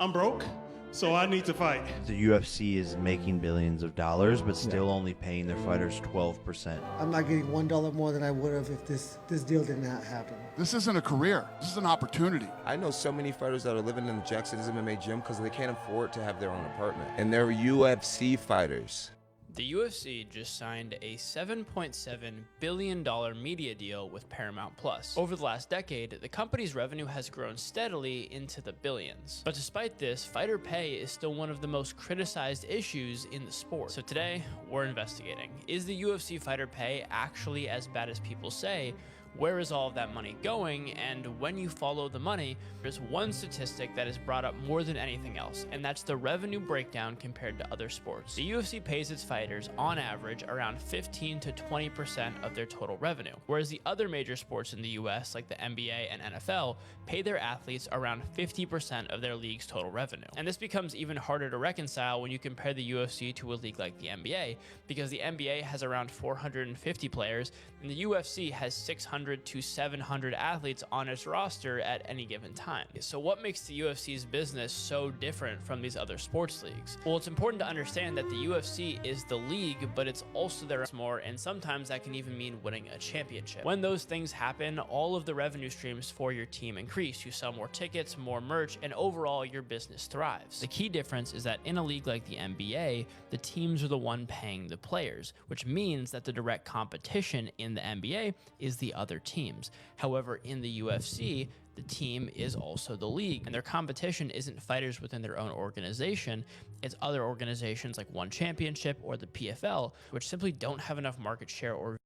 I'm broke, so I need to fight. The UFC is making billions of dollars, but still only paying their fighters 12%. I'm not getting $1 more than I would have if this deal did not happen. This isn't a career. This is an opportunity. I know so many fighters that are living in the Jackson's MMA gym because they can't afford to have their own apartment. And they're UFC fighters. The UFC just signed a $7.7 billion media deal with Paramount Plus. Over the last decade, the company's revenue has grown steadily into the billions. But despite this, fighter pay is still one of the most criticized issues in the sport. So today, we're investigating. Is the UFC fighter pay actually as bad as people say? Where is all of that money going? And when you follow the money, there's one statistic that is brought up more than anything else, and that's the revenue breakdown compared to other sports. The UFC pays its fighters, on average, around 15 to 20% of their total revenue, whereas the other major sports in the US, like the NBA and NFL, pay their athletes around 50% of their league's total revenue. And this becomes even harder to reconcile when you compare the UFC to a league like the NBA, because the NBA has around 450 players, and the UFC has 600 to 700 athletes on its roster at any given time. So what makes the UFC's business so different from these other sports leagues? Well, it's important to understand that the UFC is the league, but it's also there more, and sometimes that can even mean winning a championship. When those things happen, all of the revenue streams for your team increase. You sell more tickets, more merch, and overall your business thrives. The key difference is that in a league like the NBA, the teams are the one paying the players, which means that the direct competition in the NBA is the other teams. However, in the UFC, the team is also the league, and their competition isn't fighters within their own organization, it's other organizations like One Championship or the PFL, which simply don't have enough market share or